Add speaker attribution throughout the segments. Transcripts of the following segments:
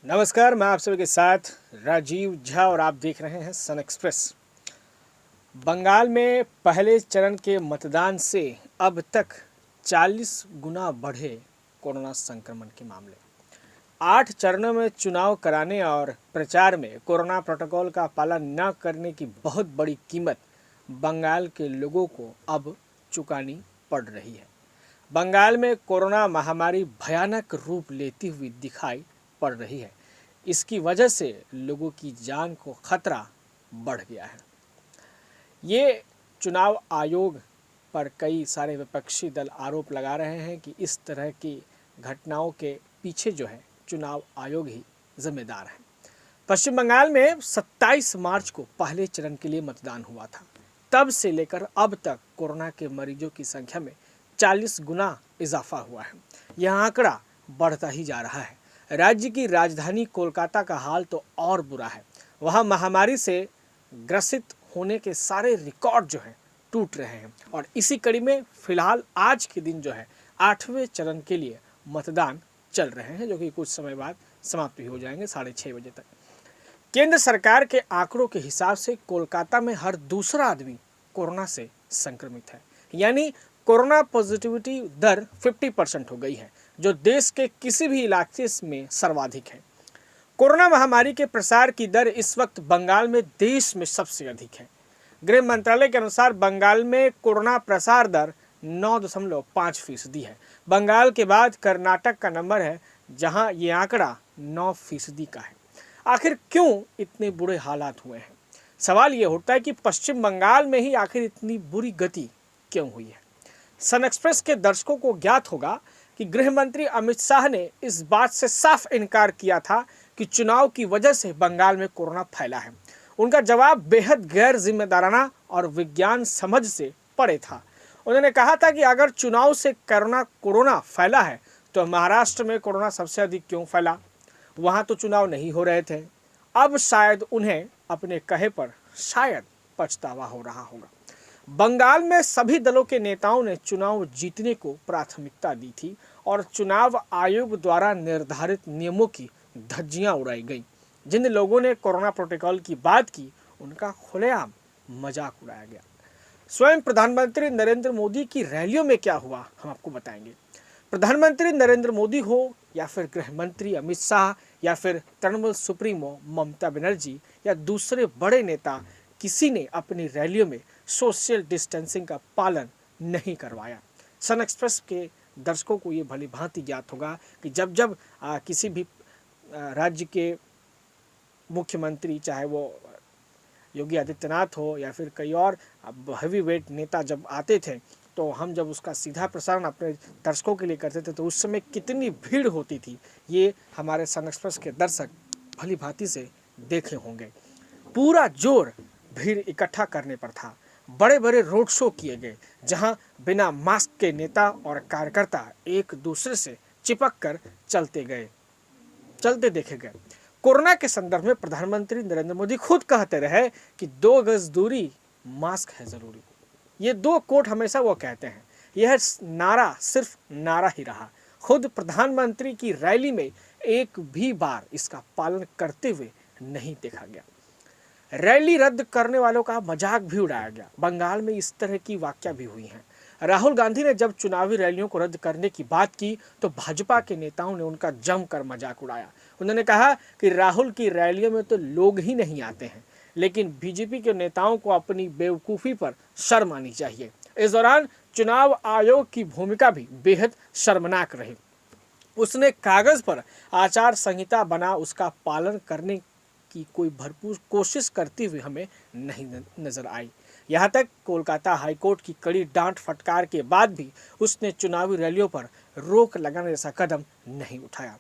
Speaker 1: नमस्कार, मैं आप सभी के साथ राजीव झा और आप देख रहे हैं सन एक्सप्रेस। बंगाल में पहले चरण के मतदान से अब तक 40 गुना बढ़े कोरोना संक्रमण के मामले। 8 चरणों में चुनाव कराने और प्रचार में कोरोना प्रोटोकॉल का पालन न करने की बहुत बड़ी कीमत बंगाल के लोगों को अब चुकानी पड़ रही है। बंगाल में कोरोना महामारी भयानक रूप लेती हुई दिखाई पड़ रही है। इसकी वजह से लोगों की जान को खतरा बढ़ गया है। ये चुनाव आयोग पर कई सारे विपक्षी दल आरोप लगा रहे हैं कि इस तरह की घटनाओं के पीछे जो है चुनाव आयोग ही जिम्मेदार है। पश्चिम बंगाल में 27 मार्च को पहले चरण के लिए मतदान हुआ था। तब से लेकर अब तक कोरोना के मरीजों की संख्या में 40 गुना इजाफा हुआ है। यह आंकड़ा बढ़ता ही जा रहा है। राज्य की राजधानी कोलकाता का हाल तो और बुरा है। वहां महामारी से ग्रसित होने के सारे रिकॉर्ड जो है टूट रहे हैं और इसी कड़ी में फिलहाल आज के दिन जो है 8वें चरण के लिए मतदान चल रहे हैं, जो कि कुछ समय बाद समाप्त भी हो जाएंगे 6:30 बजे तक। केंद्र सरकार के आंकड़ों के हिसाब से कोलकाता में हर दूसरा आदमी कोरोना से संक्रमित है, यानी कोरोना पॉजिटिविटी दर 50% हो गई है, जो देश के किसी भी इलाके में सर्वाधिक है। कोरोना महामारी के प्रसार की दर इस वक्त बंगाल में देश में सबसे अधिक है। गृह मंत्रालय के अनुसार बंगाल में कोरोना प्रसार दर 9.5% है। बंगाल के बाद कर्नाटक का नंबर है, जहां ये आंकड़ा 9% का है। आखिर क्यों इतने बुरे हालात हुए हैं? सवाल ये उठता है कि पश्चिम बंगाल में ही आखिर इतनी बुरी गति क्यों हुई है। सन एक्सप्रेस के दर्शकों को ज्ञात होगा कि गृह मंत्री अमित शाह ने इस बात से साफ इनकार किया था कि चुनाव की वजह से बंगाल में कोरोना फैला है। उनका जवाब बेहद गैर जिम्मेदाराना और विज्ञान समझ से परे था। उन्होंने कहा था कि अगर चुनाव से कोरोना फैला है तो महाराष्ट्र में कोरोना सबसे अधिक क्यों फैला? वहां तो चुनाव नहीं हो रहे थे। अब शायद उन्हें अपने कहे पर शायद पछतावा हो रहा होगा। बंगाल में सभी दलों के नेताओं ने चुनाव जीतने को प्राथमिकता दी थी और चुनाव आयोग द्वारा निर्धारित नियमों की धज्जियां उड़ाई गई। जिन लोगों ने कोरोना प्रोटोकॉल की बात की, उनका खुलेआम मजाक उड़ाया गया। स्वयं प्रधानमंत्री नरेंद्र मोदी की रैलियों में क्या हुआ, हम आपको बताएंगे। प्रधानमंत्री नरेंद्र मोदी हो या फिर गृह मंत्री अमित शाह या फिर तृणमूल सुप्रीमो ममता बनर्जी या दूसरे बड़े नेता, किसी ने अपनी रैलियों में सोशल डिस्टेंसिंग का पालन नहीं करवाया। सन एक्सप्रेस के दर्शकों को ये भली भांति ज्ञात होगा कि जब जब किसी भी राज्य के मुख्यमंत्री, चाहे वो योगी आदित्यनाथ हो या फिर कई और हैवी वेट नेता जब आते थे, तो हम जब उसका सीधा प्रसारण अपने दर्शकों के लिए करते थे तो उस समय कितनी भीड़ होती थी, ये हमारे सन एक्सप्रेस के दर्शक भली भांति से देखे होंगे। पूरा जोर भीड़ इकट्ठा करने पर था। बड़े बड़े रोड शो किए गए, जहां बिना मास्क के नेता और कार्यकर्ता एक दूसरे से चिपक कर चलते देखे गए। कोरोना के संदर्भ में प्रधानमंत्री नरेंद्र मोदी खुद कहते रहे कि 2 गज दूरी, मास्क है जरूरी। ये 2 कोट हमेशा वो कहते हैं। यह नारा सिर्फ नारा ही रहा। खुद प्रधानमंत्री की रैली में एक भी बार इसका पालन करते हुए नहीं देखा गया। रैली रद्द करने वालों का मजाक भी उड़ाया गया। बंगाल में इस तरह की वाकया भी हुई हैं। राहुल गांधी ने जब चुनावी रैलियों को रद्द करने की बात की तो भाजपा के नेताओं ने उनका जमकर मजाक उड़ाया। उन्होंने कहा कि राहुल की रैलियों में तो लोग ही नहीं आते हैं, लेकिन बीजेपी के नेताओं को अपनी बेवकूफ़ी पर शर्म आनी चाहिए। इस दौरान चुनाव आयोग की भूमिका भी बेहद शर्मनाक रही। उसने कागज पर आचार संहिता बना, उसका पालन करने की कोई भरपूर कोशिश करती हुई हमें नहीं नजर आई। यहाँ तक कोलकाता हाईकोर्ट की कड़ी डांट फटकार के बाद भी उसने चुनावी रैलियों पर रोक लगाने जैसा कदम नहीं उठाया।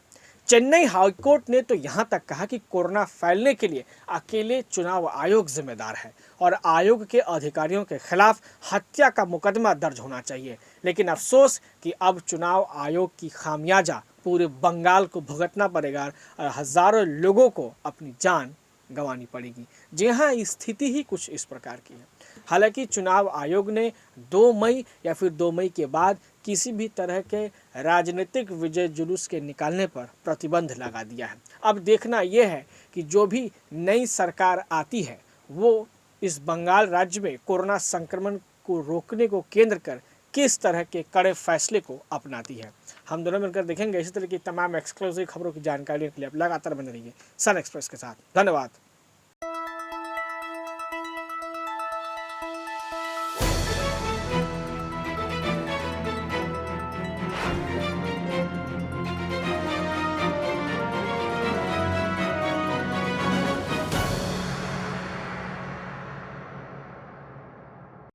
Speaker 1: चेन्नई हाईकोर्ट ने तो यहाँ तक कहा कि कोरोना फैलने के लिए अकेले चुनाव आयोग जिम्मेदार है और आयोग के अधिकारियों के खिलाफ हत्या का मुकदमा दर्ज होना चाहिए। लेकिन अफसोस कि अब चुनाव आयोग की खामियाजा पूरे बंगाल को भुगतना पड़ेगा और हजारों लोगों को अपनी जान गंवानी पड़ेगी। जी हाँ, स्थिति ही कुछ इस प्रकार की है। हालांकि चुनाव आयोग ने 2 मई या फिर 2 मई के बाद किसी भी तरह के राजनीतिक विजय जुलूस के निकालने पर प्रतिबंध लगा दिया है। अब देखना यह है कि जो भी नई सरकार आती है वो इस बंगाल राज्य में कोरोना संक्रमण को रोकने को केंद्र कर किस तरह के कड़े फैसले को अपनाती है। हम दोनों मिलकर देखेंगे। इसी तरह की तमाम एक्सक्लूसिव खबरों की जानकारी के लिए आप लगातार बने रहिए सन एक्सप्रेस के साथ। धन्यवाद।